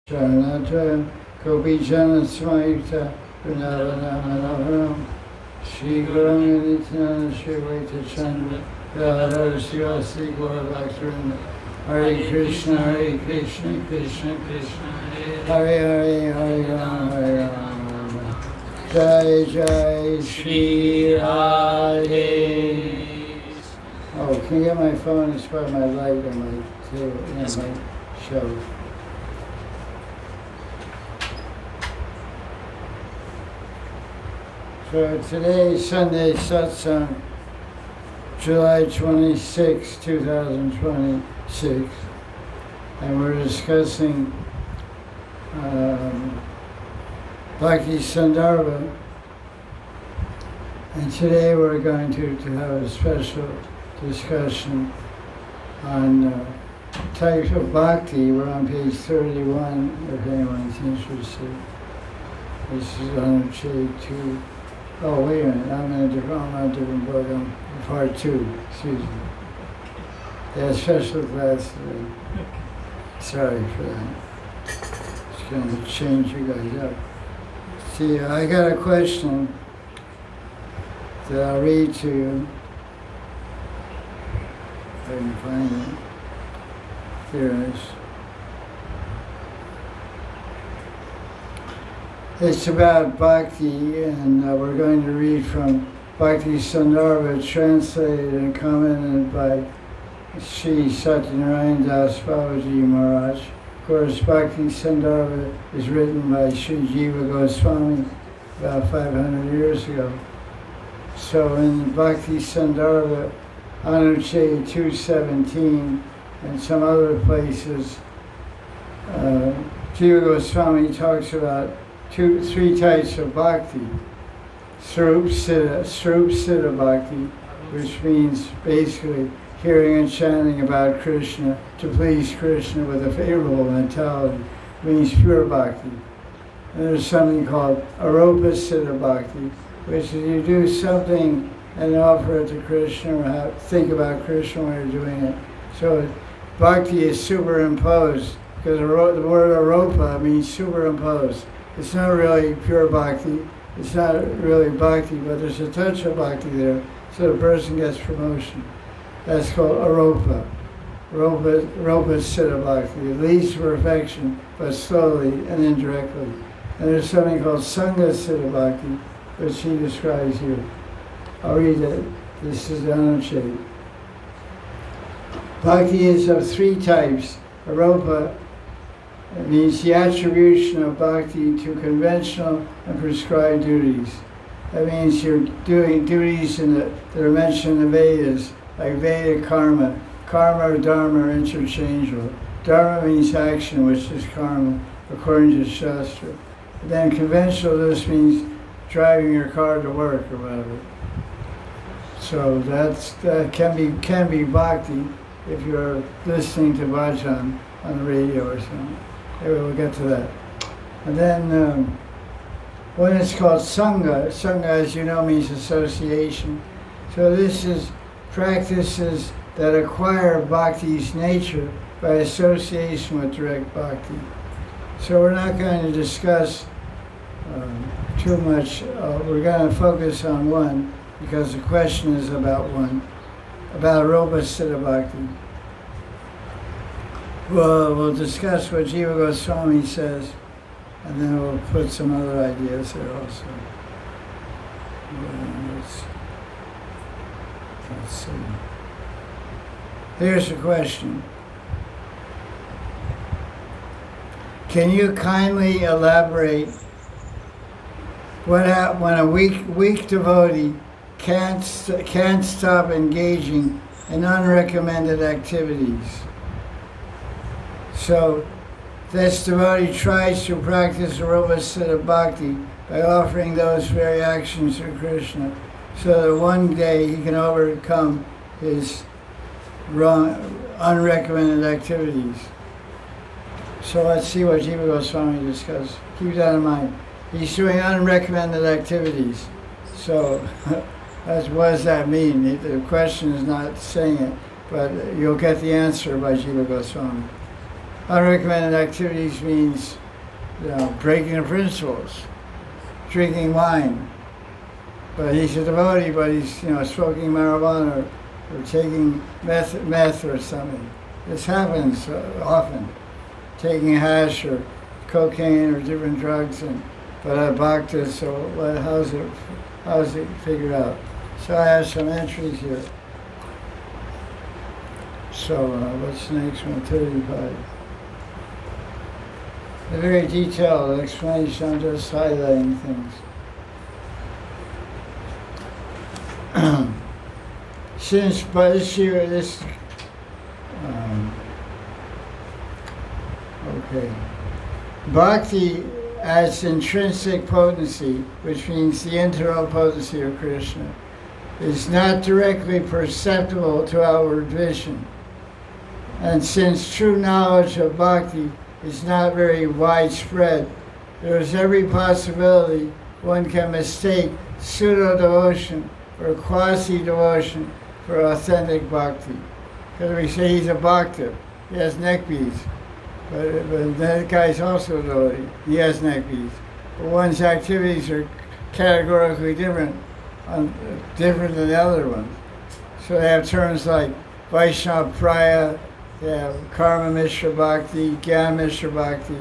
Sanatana Gopijana Smaita Vrinavana Manoharam Shri Guranga Shri Vaita Chandra Radha Sivasi Gaura Bhaktivinoda Hare Krishna Krishna Krishna Hare Hare Hare Rama Jai Jai Shri Radhe. Oh, can you get my phone? It's by my light on my table, my show. So today is Sunday Satsang, July 26, 2026, and we're discussing Bhakti Sandarbha, and today we're going to have a special discussion on types of bhakti. We're on page 31, if anyone's interested. This is on page 2. Oh, wait a minute, I'm on a different book. I'm part 2, excuse me. They have special class today. Sorry for that. It's going to change you guys up. See, I got a question that I'll read to you. If I can find it. Here it is. It's about Bhakti, and we're going to read from Bhakti Sandarbha, translated and commented by Sri Satyanarayana Das Babaji Maharaj. Of course, Bhakti Sandarbha is written by Sri Jiva Goswami about 500 years ago. So in Bhakti Sandarbha, Anucheta 217, and some other places, Jiva Goswami talks about three types of bhakti. Swarup Siddha Bhakti, which means basically hearing and chanting about Krishna to please Krishna with a favorable mentality, means pure bhakti. And there's something called Arupa Siddha Bhakti, which is you do something and offer it to Krishna or think about Krishna while you're doing it. So bhakti is superimposed, because the word Arupa means superimposed. It's not really pure bhakti, it's not really bhakti, but there's a touch of bhakti there, so the person gets promotion. That's called arupa. Arupa Siddha Bhakti. It leads to perfection, but slowly and indirectly. And there's something called Sangha Siddha Bhakti, which he describes here. I'll read it. This is the Anucheta. Bhakti is of three types. Arupa, it means the attribution of bhakti to conventional and prescribed duties. That means you're doing duties that are mentioned in the Vedas, like Veda karma. Karma or dharma are interchangeable. Dharma means action, which is karma, according to Shastra. And then conventional just means driving your car to work or whatever. So that can be bhakti if you're listening to bhajan on the radio or something. Anyway, we'll get to that. And then when it's called Sangha, Sangha, as you know, means association. So this is practices that acquire bhakti's nature by association with direct bhakti. So we're not going to discuss too much. We're going to focus on one, because the question is about one, about Rupa Siddha Bhakti. We'll discuss what Jiva Goswami says, and then we'll put some other ideas there also. Let's see. Here's the question. Can you kindly elaborate what happens when a weak devotee can't stop engaging in unrecommended activities? So this devotee tries to practice Rupa Siddha Bhakti by offering those very actions to Krishna, so that one day he can overcome his unrecommended activities. So let's see what Jiva Goswami discussed. Keep that in mind. He's doing unrecommended activities. So what does that mean? The question is not saying it, but you'll get the answer by Jiva Goswami. Unrecommended activities means, breaking the principles, drinking wine. But he's a devotee, but he's, smoking marijuana or taking meth or something. This happens often. Taking hash or cocaine or different drugs, but a bhakta, so how's it figured out? So I have some entries here. So what's the next one? 35. A very detailed explanation. I'm just highlighting things. Since by this year, okay. Bhakti adds intrinsic potency, which means the internal potency of Krishna, is not directly perceptible to outward vision. And since true knowledge of Bhakti is not very widespread, there is every possibility one can mistake pseudo-devotion or quasi-devotion for authentic Bhakti. Because we say he's a Bhakta, he has neck beads. But that guy's also a devotee. He has neck beads. But one's activities are categorically different than the other ones. So they have terms like Vaishnava Praya, they have Karma Mishra Bhakti, Gyan Mishra Bhakti,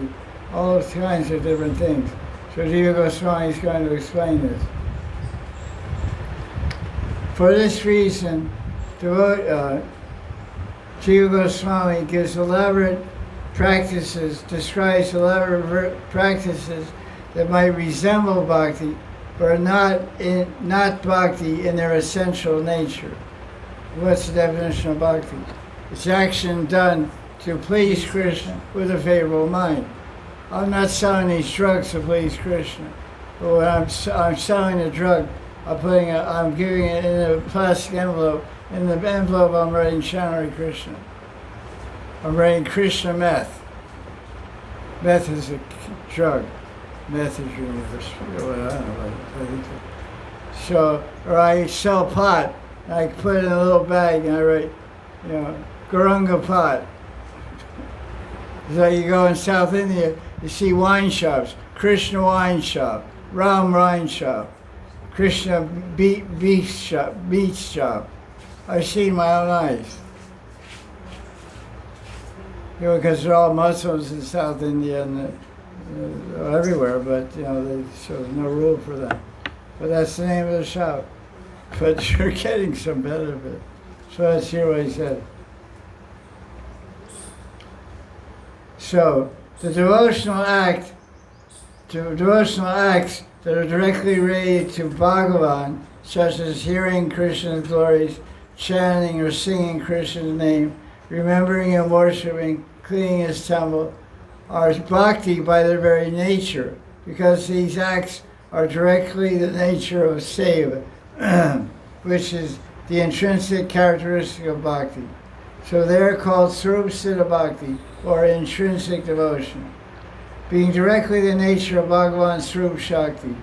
all those kinds of different things. So Jiva Goswami is going to explain this. For this reason, Jiva Goswami describes elaborate practices that might resemble bhakti, but are not bhakti in their essential nature. What's the definition of bhakti? It's action done to please Krishna with a favorable mind. I'm not selling these drugs to please Krishna, but when I'm selling a drug, I'm giving it in a plastic envelope. In the envelope, I'm writing Shanari Krishna. I'm writing Krishna meth. Meth is a drug. Meth is really, I don't know. So, or I sell pot, and I put it in a little bag, and I write, Garanga pot. So you go in South India, you see wine shops, Krishna wine shop, Ram wine shop, Krishna beach shop. I've seen my own eyes. Because they're all Muslims in South India and everywhere, but so there's no rule for them. But that's the name of the shop. But you're getting some benefit. So let's hear what he said. So the devotional acts that are directly related to Bhagavan, such as hearing Krishna's glories, chanting or singing Krishna's name, remembering and worshiping, cleaning his temple, are bhakti by their very nature, because these acts are directly the nature of seva, which is the intrinsic characteristic of bhakti. So they are called Swarup Siddha Bhakti, or intrinsic devotion, being directly the nature of Bhagavan's Swarup Shakti.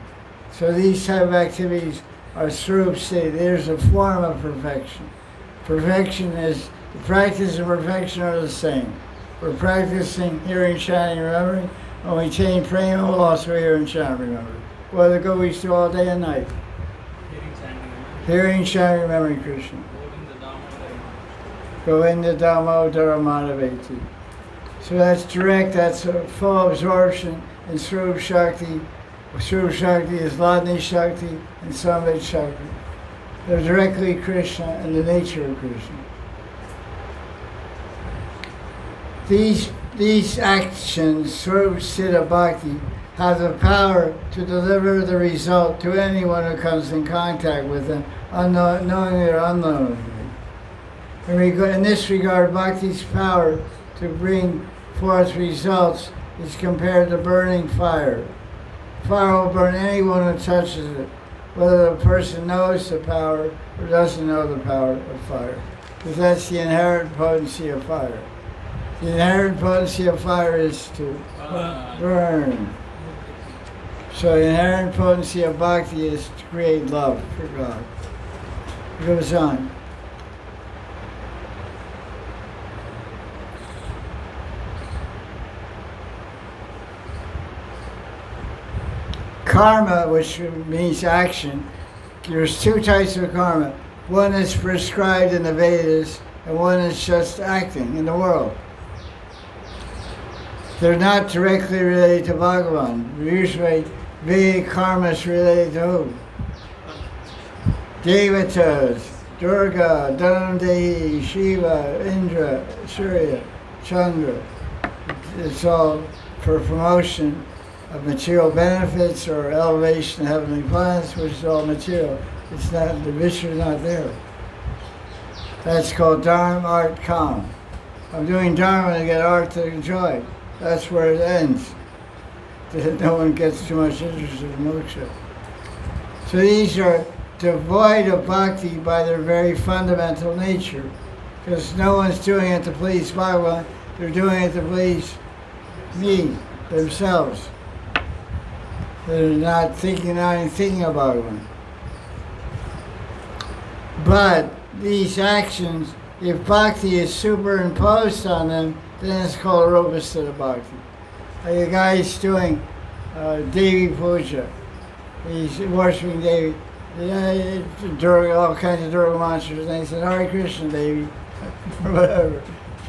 So these type of activities are Swarup Siddha. There's a form of perfection. Perfection is, the practice and perfection are the same. We're practicing hearing, chanting, remembering. When we attain prema, we'll also hear and chant, remembering. Well, the gopis do all day and night. Hearing, chanting, remembering Krishna. Govinda Damodara Madhaveti. So that's direct, that's a full absorption in Swarup Shakti. Swarup Shakti is Ladni Shakti and Samved Shakti. They're directly Krishna and the nature of Krishna. These actions, Swarup Siddha Bhakti, have the power to deliver the result to anyone who comes in contact with them, knowingly or unknowingly. In this regard, Bhakti's power to bring forth results is compared to burning fire. Fire will burn anyone who touches it, whether the person knows the power or doesn't know the power of fire. Because that's the inherent potency of fire. The inherent potency of fire is to burn. So the inherent potency of bhakti is to create love for God. It goes on. karma, which means action, there's two types of karma. One is prescribed in the Vedas, and one is just acting in the world. They're not directly related to Bhagavan. Usually, Vedic karma is related to who? Devatas, Durga, Dhanandehi, Shiva, Indra, Surya, Chandra. It's all for promotion of material benefits or elevation of heavenly planets, which is all material. It's not, the Vishnu is not there. That's called Dharma, Art, Kam. I'm doing Dharma to get art to enjoy. That's where it ends. No one gets too much interest in moksha. So these are devoid of bhakti by their very fundamental nature, because no one's doing it to please Bhagavan. They're doing it to please me, themselves. They're not even thinking about Bhagavan. But these actions, if bhakti is superimposed on them, then it's called Rupa Siddha Bhakti. Like a guy's doing Devi Puja. He's worshiping Devi. Durga, all kinds of Durga mantras, and he said, Hare Krishna, Devi, or whatever.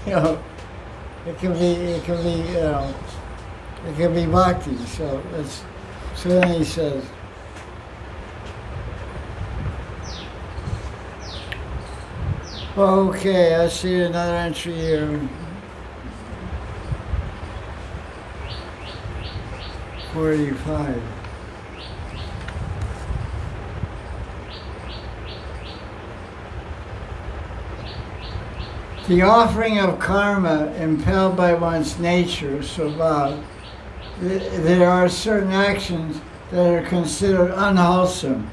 You know, it can be bhakti. So then he says, okay, I see another entry here. 45. The offering of karma impelled by one's nature, svabha, there are certain actions that are considered unwholesome.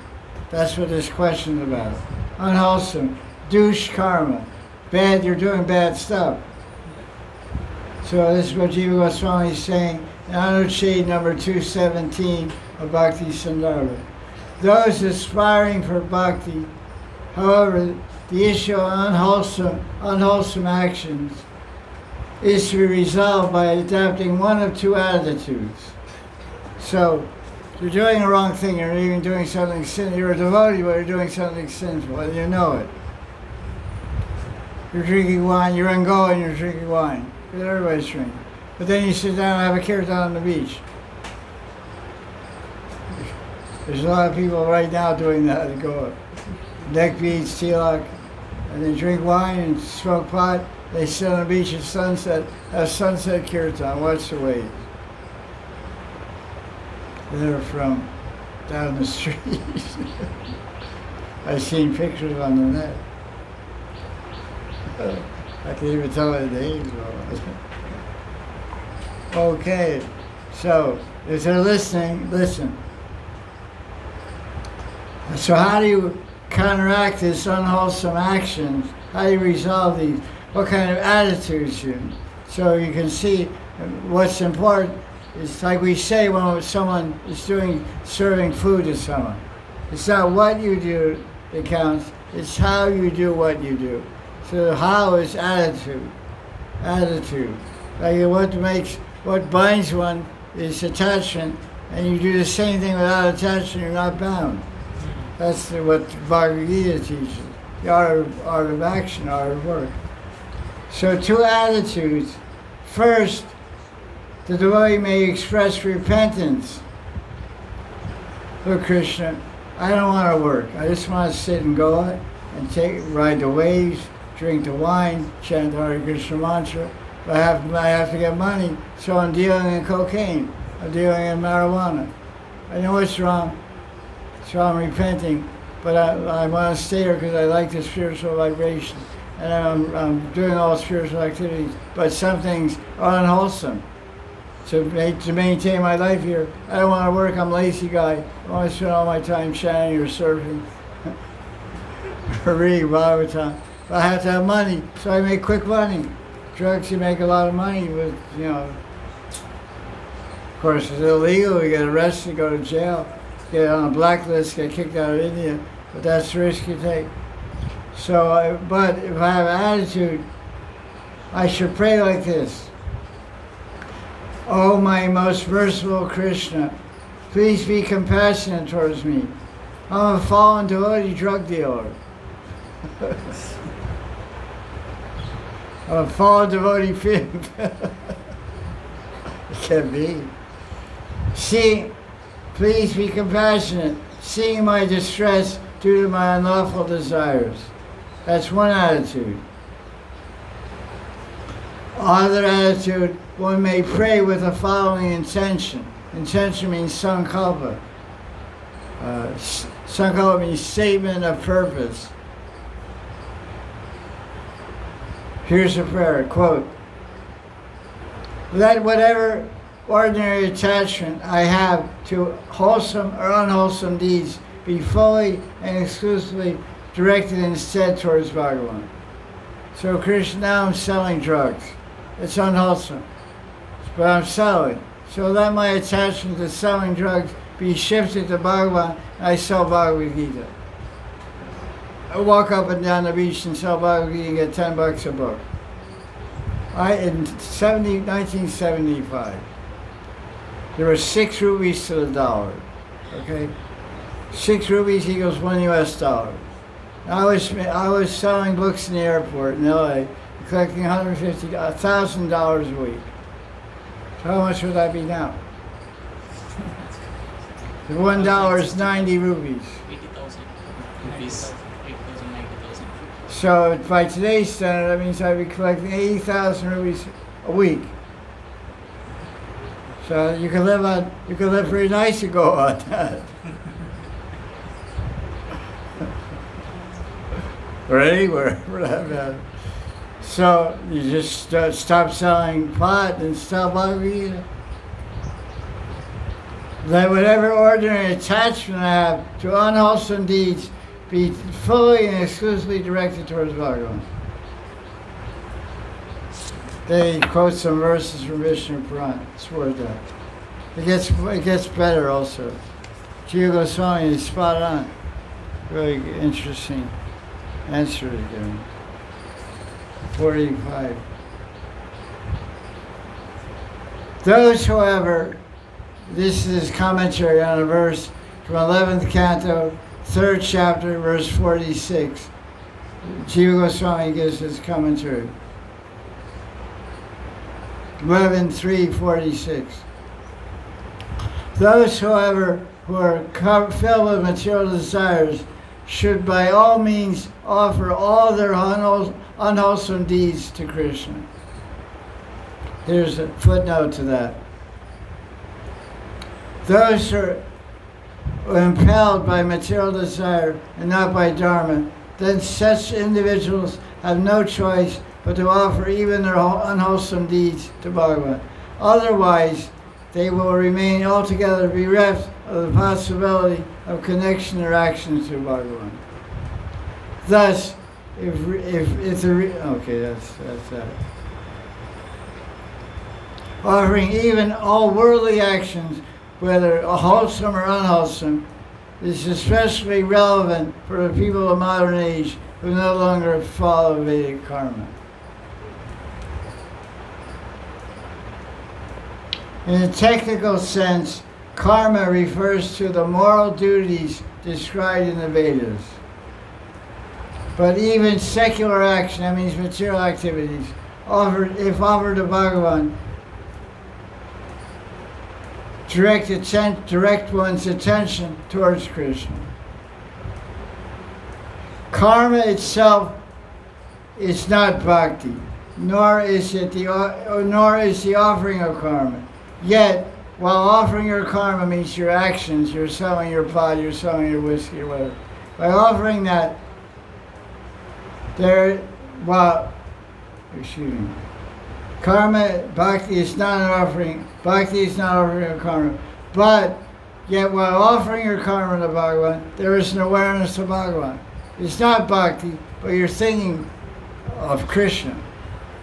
That's what this question is about. Unwholesome. Douche karma. Bad, you're doing bad stuff. So this is what Jiva Goswami is saying in Anucheda number 217 of Bhakti Sandarbha. Those aspiring for bhakti, however, the issue of unwholesome actions is to be resolved by adopting one of two attitudes. So, you're doing the wrong thing, you're even doing something sinful. You're a devotee, but you're doing something sinful, and you know it. You're drinking wine, you're in Goa and you're drinking wine. Because everybody's drinking. But then you sit down and have a kirtan on the beach. There's a lot of people right now doing that in Goa. Neck beads, tilak, and they drink wine and smoke pot. They sit on the beach at sunset, have sunset kirtan. What's the way? They're from down the street. I've seen pictures on the net. I can't even tell the names. Okay, so if they're listening, listen. So how do you counteract this unwholesome actions? How do you resolve these? What kind of attitudes you? So you can see what's important. It's like we say when someone is serving food to someone. It's not what you do that counts, it's how you do what you do. So the how is attitude. Attitude. Like what binds one is attachment, and you do the same thing without attachment, you're not bound. That's what Bhagavad Gita teaches. The art of action, art of work. So two attitudes. First, the devotee may express repentance. Look, Krishna, I don't want to work. I just want to sit in Goa and ride the waves, drink the wine, chant the Hare Krishna mantra. But I have to get money, so I'm dealing in cocaine. I'm dealing in marijuana. I know it's wrong, so I'm repenting. But I want to stay here because I like the spiritual vibration. And I'm doing all spiritual activities. But some things are unwholesome. To maintain my life here, I don't want to work. I'm a lazy guy. I want to spend all my time chanting or surfing or reading Bhagavatam. But I have to have money, so I make quick money. Drugs, you make a lot of money with, of course, it's illegal. You get arrested, go to jail, get on a blacklist, get kicked out of India. But that's the risk you take. So, but if I have attitude, I should pray like this. Oh, my most merciful Krishna, Please be compassionate towards me. I'm a fallen devotee drug dealer. I'm a fallen devotee pimp. It can be. See, please be compassionate, seeing my distress due to my unlawful desires. That's one attitude. Other attitude, one may pray with the following intention. Intention means sankalpa. Sankalpa means statement of purpose. Here's a prayer, quote, let whatever ordinary attachment I have to wholesome or unwholesome deeds be fully and exclusively directed instead towards Bhagavan. So Krishna, now I'm selling drugs. It's unwholesome, but I'm selling. So let my attachment to selling drugs be shifted to Bhagavan, and I sell Bhagavad Gita. I walk up and down the beach and sell Bhagavad Gita and get $10 a book. In 1975, there were 6 rupees to the dollar. Okay, 6 rupees equals $1 US. I was selling books in the airport in LA, collecting $1,000 a week. So how much would that be now? The $1 is 90 rupees. 80,000 rupees. 80,000, 90,000. So by today's standard, that means I'd be collecting 80,000 rupees a week. So you can live pretty nice to go on that. Or anywhere for that matter. So you just stop selling pot and sell Bhagavad Gita. Let whatever ordinary attachment I have to unwholesome deeds be fully and exclusively directed towards Bhagavan. They quote some verses from Vishnu Purana. It's worth that. It gets better also. Jiva Goswami is spot on. Really interesting answer to give. 45. Those, however, this is commentary on a verse from 11th canto, 3rd chapter, verse 46. Jiva Goswami gives his commentary. 11:3:46. Those, however, who are filled with material desires should by all means offer all their unwholesome deeds to Krishna. Here's a footnote to that. Those who are impelled by material desire and not by dharma, then such individuals have no choice but to offer even their unwholesome deeds to Bhagavan. Otherwise, they will remain altogether bereft of the possibility of connection or actions to Bhagavan. Thus, that's that. Offering even all worldly actions, whether wholesome or unwholesome, is especially relevant for the people of modern age who no longer follow Vedic karma. In a technical sense, karma refers to the moral duties described in the Vedas. But even secular action, that means material activities, if offered to Bhagavan, direct one's attention towards Krishna. Karma itself is not bhakti, nor is the offering of karma. Yet, while offering your karma means your actions, you're selling your pot, you're selling your whiskey, or whatever. By offering that, karma, bhakti is not an offering. Bhakti is not offering of karma. But, yet while offering your karma to Bhagavan, there is an awareness of Bhagavan. It's not bhakti, but you're thinking of Krishna.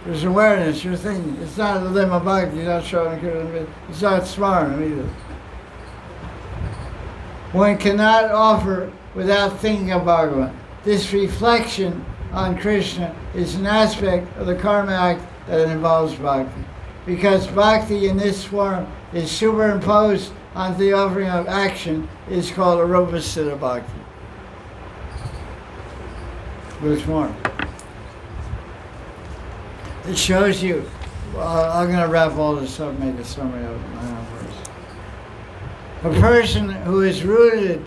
There's awareness, you're thinking. It's not a lima bhakti, you're not showing Krishna. It's not smarana either. One cannot offer without thinking of Bhagavan. This reflection on Krishna is an aspect of the karma act that involves bhakti. because bhakti in this form is superimposed onto the offering of action, is called Arupa Siddha Bhakti. There's more. It shows you, well, I'm going to wrap all this up, make a summary of my own words. A person who is rooted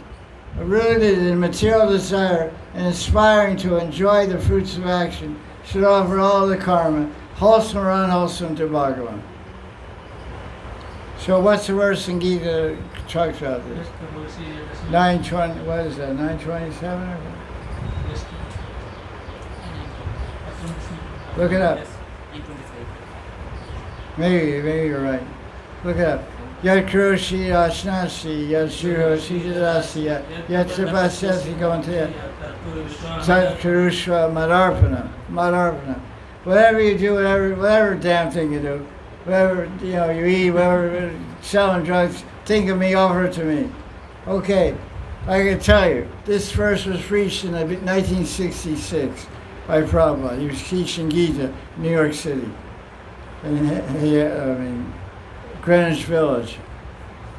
in material desire and aspiring to enjoy the fruits of action should offer all the karma, wholesome or unwholesome, to Bhagavan. So what's the verse in Gita that talks about this? 920, what is that, 927 or what? Look it up. Yes, 825. Maybe you're right. Look it up. Yat Kuroshi Ashnasi, Yat Shuroshi Jadasi, Yat Sapasyasi Gavantiya, Sat Kurushva Madarpana. Whatever you do, whatever damn thing you do, whatever you eat, whatever selling drugs, think of me, offer it to me. Okay, I can tell you, this verse was preached in 1966 by Prabhupada. He was teaching Gita in New York City, Greenwich Village.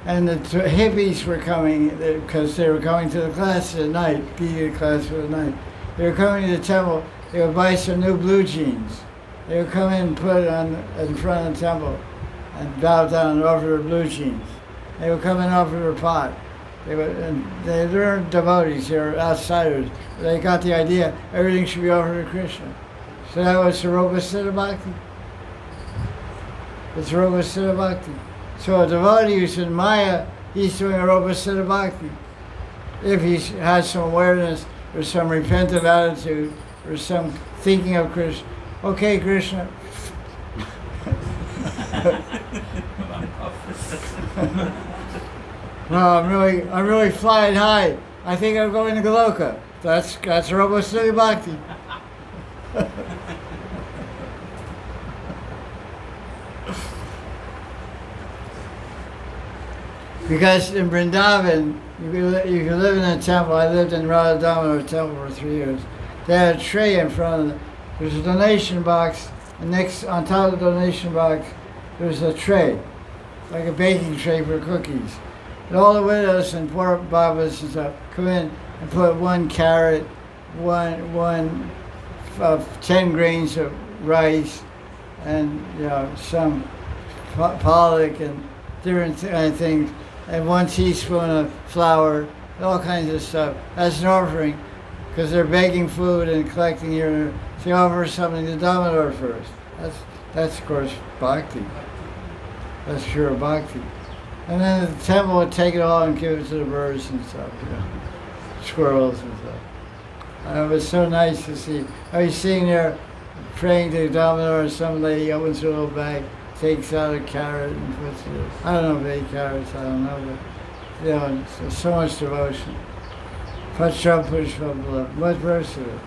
And the hippies were coming, because they were coming to the classes at night, Gita class for the night. They were coming to the temple, they would buy some new blue jeans. They would come in and put it in front of the temple and bow down and offer their blue jeans. They would come in and offer their pot. They weren't devotees, they were outsiders. They got the idea everything should be offered to Krishna. So that was the Rupa Siddha Bhakti. It's Rupa Siddha Bhakti. So a devotee who's in Maya, he's doing a Rupa Siddha Bhakti. If he has some awareness or some repentant attitude or some thinking of Krishna. Okay, Krishna. No, I'm really flying high. I think I'm going to Goloka. That's Rupa Siddha Bhakti. Because in Vrindavan, you can live in a temple. I lived in Radha Damodar temple for 3 years. They had a tray in front of them. There's a donation box, and next on top of the donation box, there's a tray, like a baking tray for cookies. And all the widows and poor babas and stuff come in and put 1 carrot, 10 grains of rice, and some pollock and different things, and 1 teaspoon of flour, all kinds of stuff as an offering, because they're begging food and collecting your. So you offer something to Damodar first. That's of course bhakti. That's pure bhakti. And then the temple would take it all and give it to the birds and stuff, squirrels and stuff. And it was so nice to see. I was sitting there praying to Damodar, and some lady opens her little bag, takes out a carrot and puts it. I don't know if they ate carrots, I don't know, but so much devotion. Pacham Pushpa. What verse is it?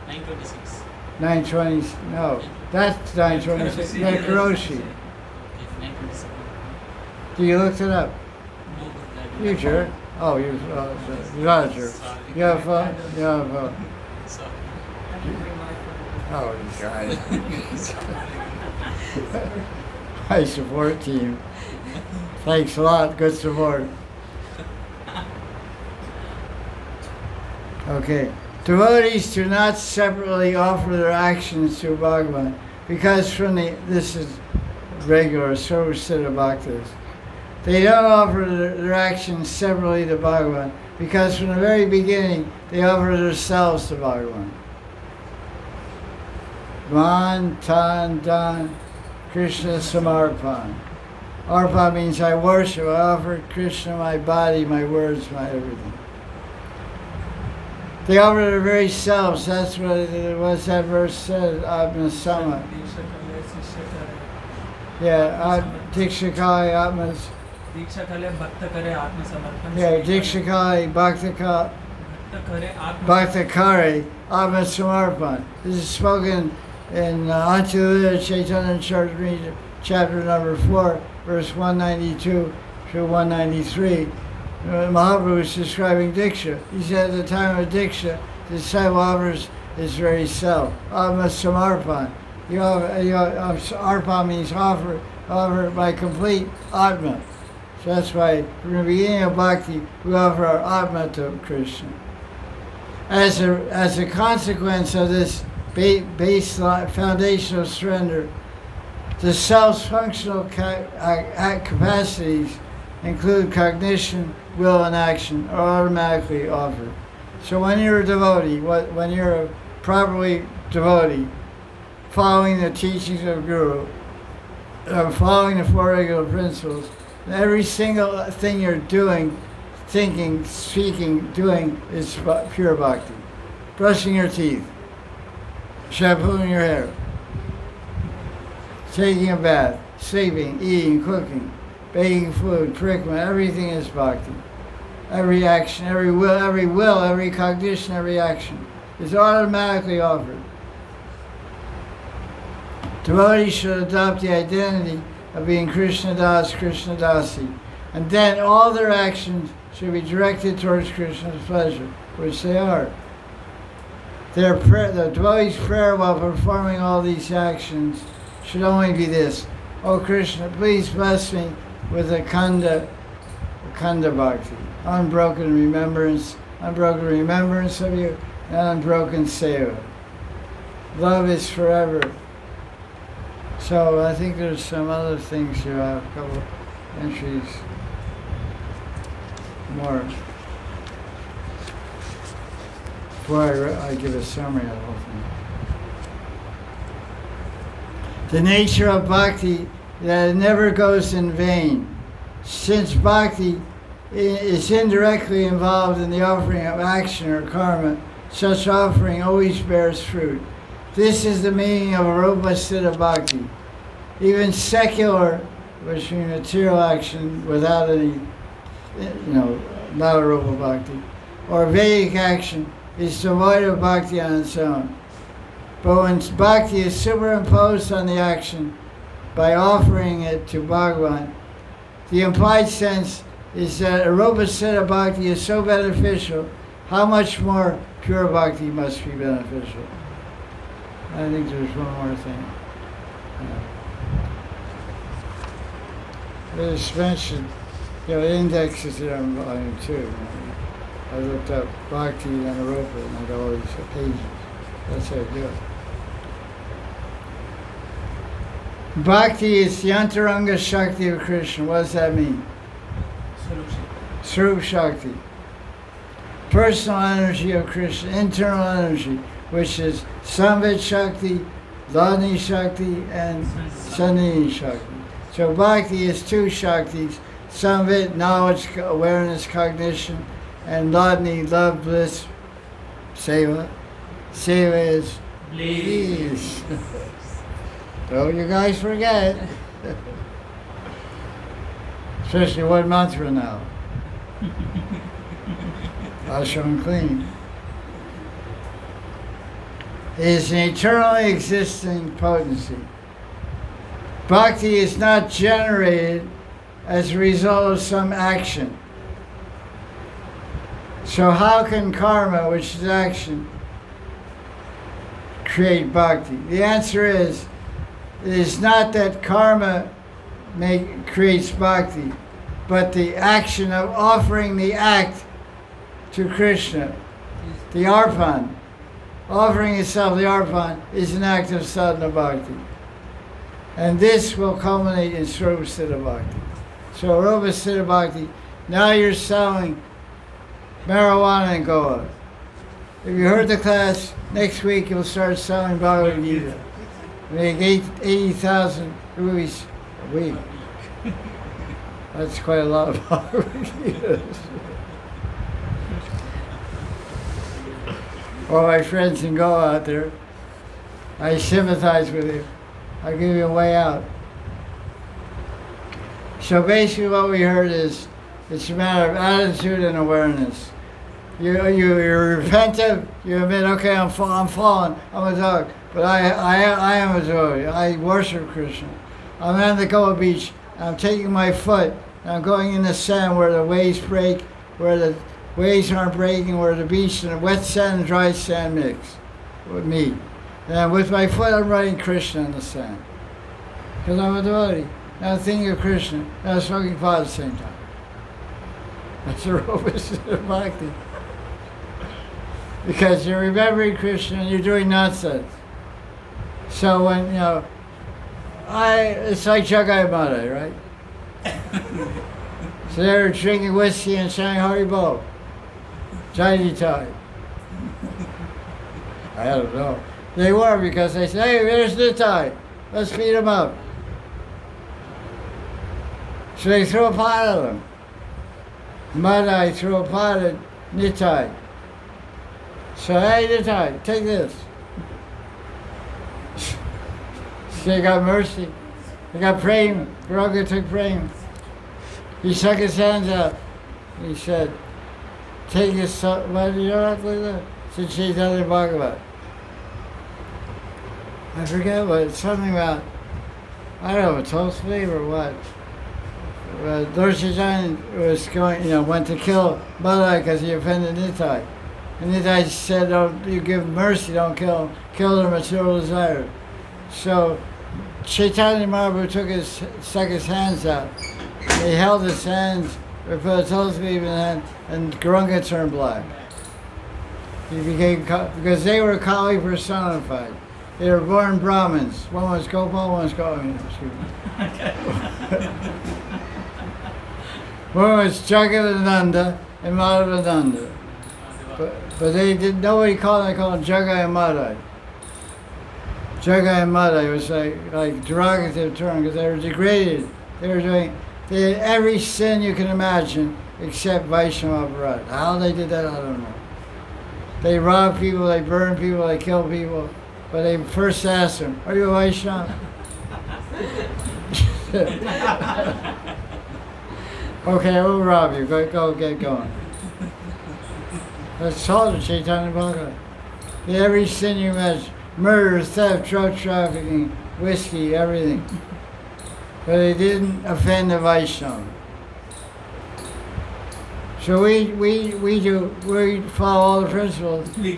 926. 920. No, that's 926. That's Kuroshi. 927. You looked it up? No, You jerk. Oh, you're not a jerk. Sorry. You have a phone? You have a phone. Sorry. Oh, you guys. High support team. Thanks a lot. Good support. Okay. Devotees do not separately offer their actions to Bhagavan, because this is regular Sarvasiddha Bhaktas. They don't offer their actions separately to Bhagavan, because from the very beginning they offer themselves to Bhagavan. Man, Tan, Dan, Krishna Samarpan. Arpan means I worship, I offer Krishna my body, my words, my everything. They offer their very selves. That's what that verse says, Atma Sama. Yeah, Dikshakali Atmas. Yeah, Dikshakali Bhaktakare Atma Samarpan. This is spoken in Antulita Chaitanya Charitamrita, chapter number 4, verse 192 through 193. Mahaprabhu is describing Diksha. He said at the time of Diksha, the disciple offers his very self. Atma Samarpan. Arpan means offer offer my complete Atma. So that's why from the beginning of Bhakti, we offer our Atma to Krishna. As a consequence of this baseline foundational surrender, the self's functional capacities include cognition, will, and action are automatically offered. So when you're a devotee, when you're a properly devotee, following the teachings of Guru, following the Four Regular Principles, every single thing you're doing, thinking, speaking, doing is pure bhakti. Brushing your teeth, shampooing your hair, taking a bath, sleeping, eating, cooking, baking food, parikramana, everything is bhakti. Every action, every will, every cognition, every action is automatically offered. Devotees should adopt the identity of being Krishna Das, Krishna Dasi, and then all their actions should be directed towards Krishna's pleasure, which they are. The devotee's prayer while performing all these actions should only be this: "Oh Krishna, please bless me with a Khanda Bhakti, unbroken remembrance of you, and unbroken seva. Love is forever." So I think there's some other things here. I have a couple entries more before I give a summary of the whole thing. The nature of bhakti, that it never goes in vain. Since bhakti is indirectly involved in the offering of action or karma, such offering always bears fruit. This is the meaning of Rupa Siddha Bhakti. Even secular, which means material action without any, not a Rupa Bhakti, or Vedic action is devoid of Bhakti on its own. But when Bhakti is superimposed on the action by offering it to Bhagavan, the implied sense is that Rupa Siddha Bhakti is so beneficial, how much more pure Bhakti must be beneficial. I think there's one more thing. It's mentioned, the index is there on volume 2. I looked up Bhakti and Rupa and I got all these pages. That's how I do it. Bhakti is the Antaranga Shakti of Krishna. What does that mean? Swarup Shakti. Personal energy of Krishna, internal energy, which is Samvit Shakti, Ladni Shakti, and Sandhini Shakti. So Bhakti is two Shaktis: Samvit, knowledge, awareness, cognition, and Ladni, love, bliss, Seva. Seva is please. Don't you guys forget. Especially one mantra now. Ashram clean. It is an eternally existing potency. Bhakti is not generated as a result of some action. So how can karma, which is action, create bhakti? The answer is, it is not that karma creates bhakti, but the action of offering the act to Krishna, the arpan. Offering itself, the arpan, is an act of sadhana bhakti. And this will culminate in Rupa Siddha Bhakti. So Rupa Siddha Bhakti, now you're selling marijuana in Goa. If you heard the class, next week you'll start selling Bhagavad Gita. Make 80,000 rupees a week. That's quite a lot of Bhagavad Gitas. All my friends in Goa out there, I sympathize with you. I'll give you a way out. So basically what we heard is, it's a matter of attitude and awareness. You're repentant, you admit, okay, I'm fallen, I'm a dog, but I am a devotee, I worship Krishna. I'm on the Goa beach, I'm taking my foot, and I'm going in the sand where the waves break, where the waves aren't breaking, where the beach and the wet sand and dry sand mix with me. And with my foot I'm writing Krishna on the sand. Because I'm a devotee. now thinking of Krishna, now smoking pot at the same time. That's the opposite of bhakti. Because you're remembering Krishna and you're doing nonsense. So when, it's like Jagai Mata, right? So they're drinking whiskey and saying Haribo. Jai Jai. I don't know. They were because they said, hey, there's Nitai. Let's beat him up. So they threw a pot at him. Madai threw a pot at Nitai. So, hey, Nitai, take this. So they got mercy. They got prema. Gauranga took prema. He stuck his hands out. He said, take this, what do you know like that? Said Chaitanya Bhagavatam. I forget what, something about, I don't know, toast sleeve or what. Lord Chaitanya was going, went to kill Madan because he offended Nitai. And Nitai said, don't, you give mercy, don't kill him. Kill their material desire. So Chaitanya Mahaprabhu stuck his hands out. He held his hands, or put a toast sleeve in the hand, and Gauranga turned black. He became, because they were Kali personified. They were born Brahmins. One was Gopal, one was Govinda. One was Jagadananda and Madhavananda. But they didn't, nobody called them, they called them Jagai and Madai. Jagai and Madai was like derogative term because they were degraded. They had every sin you can imagine except Vaishnava Bharat. How they did that, I don't know. They robbed people, they burned people, they killed people. But they first asked them, are you a Vaishnava? Okay, we'll rob you. Go get going. That's all the Chaitanya Bhagavatam. Every sin you imagine. Murder, theft, drug trafficking, whiskey, everything. But they didn't offend the Vaishnava. So we follow all the principles. We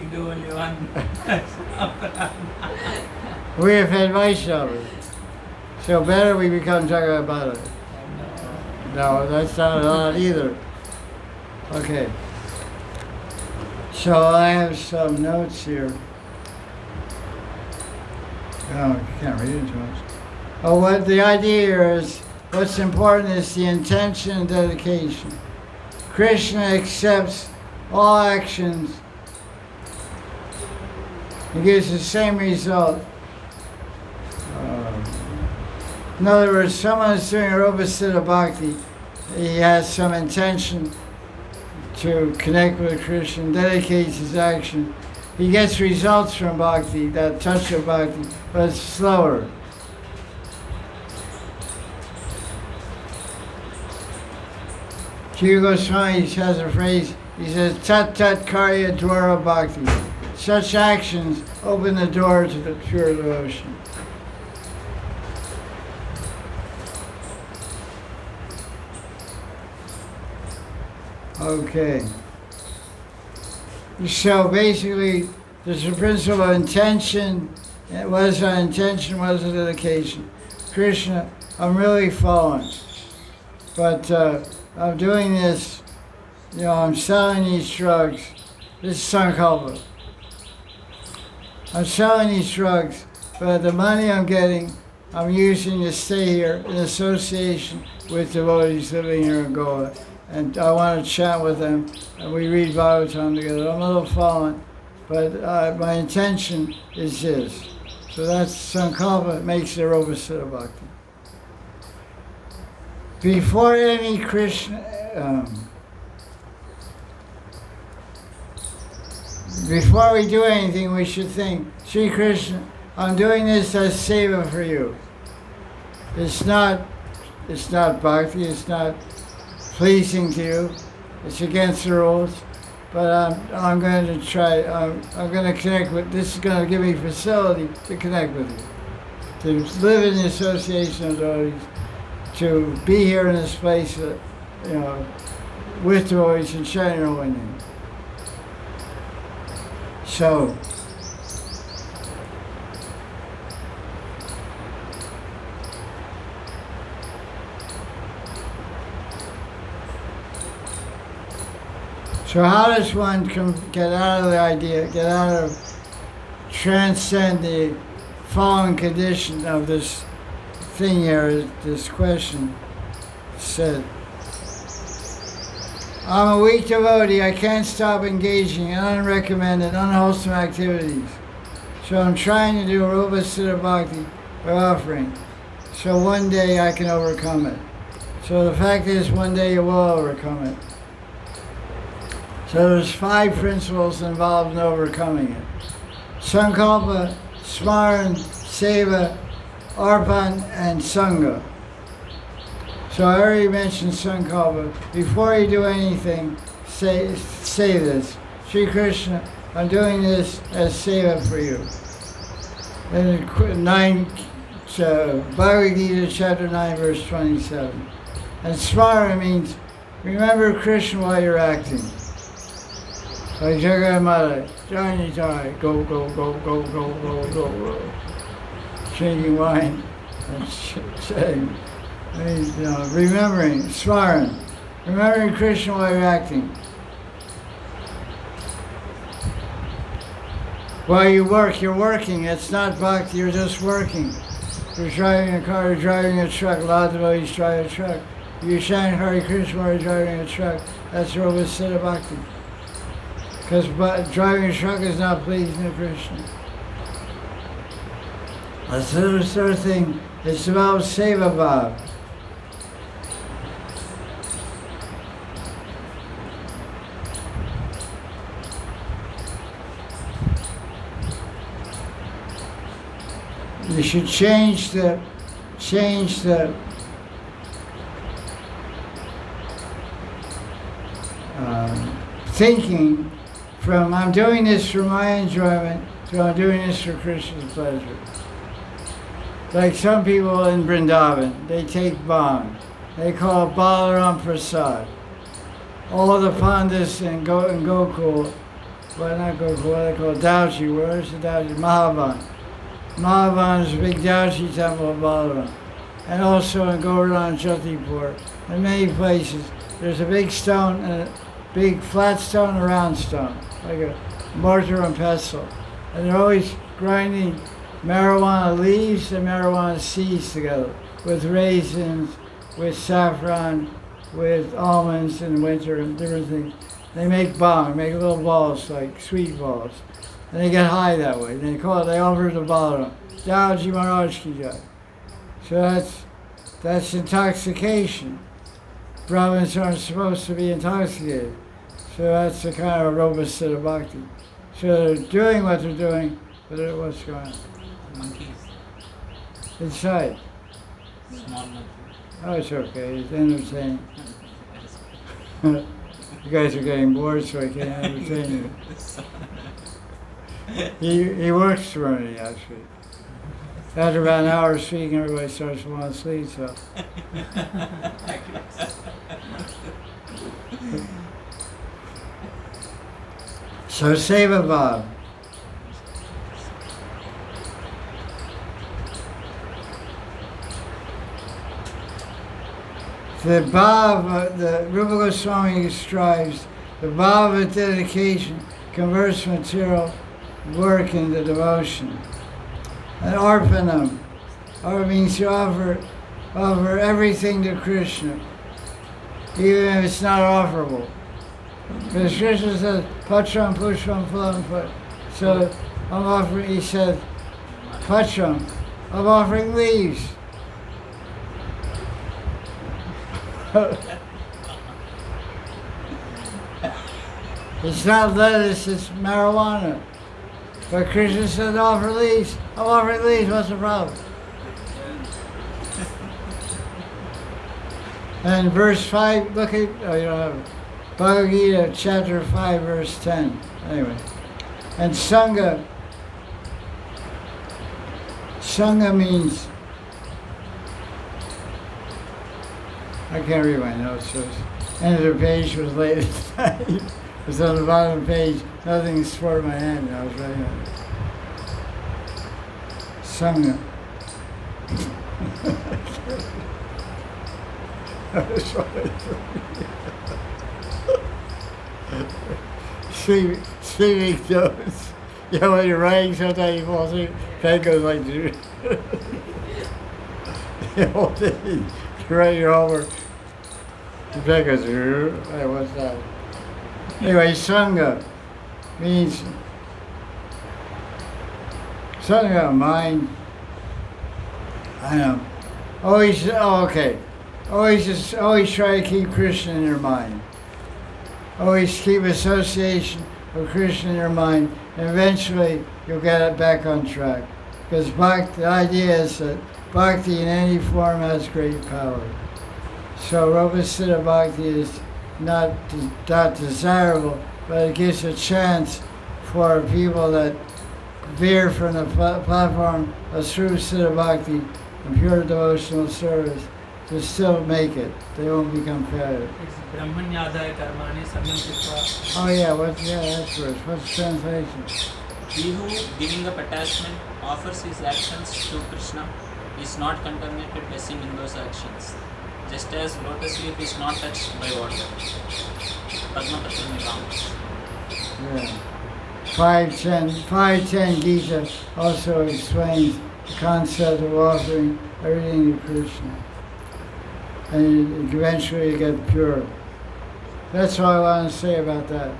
offend Vaishnavas. So better we become Jagabhata. No, that's not allowed either. Okay. So I have some notes here. Oh, I can't read it too much. Oh, what the idea here is, what's important is the intention and dedication. Krishna accepts all actions. He gives the same result. In other words, someone is doing a Rupa Siddha Bhakti. He has some intention to connect with Krishna, dedicates his action. He gets results from Bhakti, that touch of Bhakti, but it's slower. Jiva Goswami has a phrase, he says, Tat Tat Karya Dwara Bhakti. Such actions open the door to the pure devotion. Okay. So basically, there's a principle of intention. What is our intention? What is the dedication? Krishna, I'm really fallen. But I'm doing this, I'm selling these drugs. This is Sankalpa. I'm selling these drugs, but the money I'm getting, I'm using to stay here in association with devotees living here in Goa. And I want to chat with them, and we read Bhagavatam together. I'm a little fallen, but my intention is this. So that's Sankalpa, makes the Rupa Siddha Bhakti. Before any Krishna, before we do anything, we should think, Sri Krishna, I'm doing this as seva for you. It's not bhakti, it's not pleasing to you, it's against the rules, but I'm going to try, I'm going to connect with, this is going to give me facility to connect with you, to live in the association of devotees, to be here in this place, with devotees and sharing your holy name. So, So how does one get out of the idea, transcend the fallen condition of this thing here, this question said? I'm a weak devotee. I can't stop engaging in unrecommended, unwholesome activities. So I'm trying to do Rupa Siddha Bhakti by offering. So one day I can overcome it. So the fact is, one day you will overcome it. So there's 5 principles involved in overcoming it. Sankalpa, Smaran, Seva, Arpan, and Sangha. So I already mentioned Sankalpa. Before you do anything, say this. Sri Krishna, I'm doing this as seva for you. And Bhagavad Gita chapter 9 verse 27. And Smara means remember Krishna while you're acting. Like Jagamata, Jani Jai, go, go, go, go, go, go, go, go. Drinking wine and saying, remembering, Smaran, remembering Krishna while you're acting. While you work, you're working. It's not bhakti, you're just working. You're driving a car, you're driving a truck. A lot of devotees drive a truck. You're chanting Hare Krishna while you're driving a truck. That's Rupa Siddha Bhakti. Because driving a truck is not pleasing to Krishna. The third thing is about seva bhav. You should change the thinking from I'm doing this for my enjoyment to I'm doing this for Krishna's pleasure. Like some people in Vrindavan, they take bhang. They call it Balaram Prasad. All the Pandits in Gokul, well not Gokul, what they call Dauchi, where's the Dauchi? Mahavan. Mahavan is a big Dauchi temple of Balaram. And also in Govardhan Jyotipur, in many places, there's a big stone, and a big flat stone and a round stone, like a mortar and pestle. And they're always grinding marijuana leaves and marijuana seeds together, with raisins, with saffron, with almonds in winter and different things. They make bhang, make little balls, like sweet balls. And they get high that way. They offer it to Balaram. Dauji Maharaj ki jai. So that's intoxication. Brahmins aren't supposed to be intoxicated. So that's the kind of Rupa Siddha Bhakti. So they're doing what they're doing, but what's going on? Monkeys. Inside. Small monkey. Oh, it's okay, it's entertaining. You guys are getting bored, so I can't entertain you. He works for me, actually. After about an hour of speaking, everybody starts to want to sleep, so. So seva bhav. The bhav, the Rupa Goswami describes the bhav of dedication converts material work into devotion. And arpanam, means you offer everything to Krishna, even if it's not offerable. Because Krishna says, Patram, Pushpam, Phalam, Put. So I'm offering, he said, Patram, I'm offering leaves. It's not lettuce, it's marijuana. But Krishna said, offer leaves. I'm offering leaves, what's the problem? And verse 5, look at, you don't have it. Bhagavad Gita, chapter 5, verse 10. Anyway. And Sangha means, I can't read my notes, so end of the page was late at night. It was on the bottom of the page, nothing supported my hand, I was writing on it. Sangha. I was writing. sleeping toes. You know, when you're writing, sometimes you fall asleep, pen goes like this. The whole thing, you write your homework, the pen goes, hey, what's that? Anyway, Sangha means, Sangha, mind, I know, always try to keep Krishna in your mind. Always keep association of Krishna in your mind, and eventually you'll get it back on track. Because the idea is that bhakti in any form has great power. So Rupa Siddha Bhakti is not desirable, but it gives a chance for people that veer from the platform of true Siddha Bhakti and pure devotional service to still make it. They won't become competitive. It's Brahmanyadaya karmani samyam chitva. Oh yeah, that's verse. What's the translation? He who, giving up attachment, offers his actions to Krishna is not contaminated by sin in those actions. Just as lotus leaf is not touched by water. Padma Patra mein Ram. Yeah. 510 Gita also explains the concept of offering everything to Krishna. And eventually you get pure. That's all I want to say about that.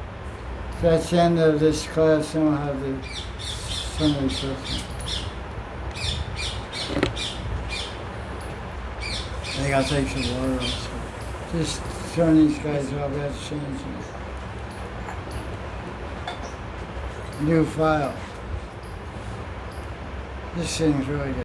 So that's the end of this class, and we'll have the Sunday session. I think I'll take some water also. Just turn these guys off, that's changing. New file. This thing's really good.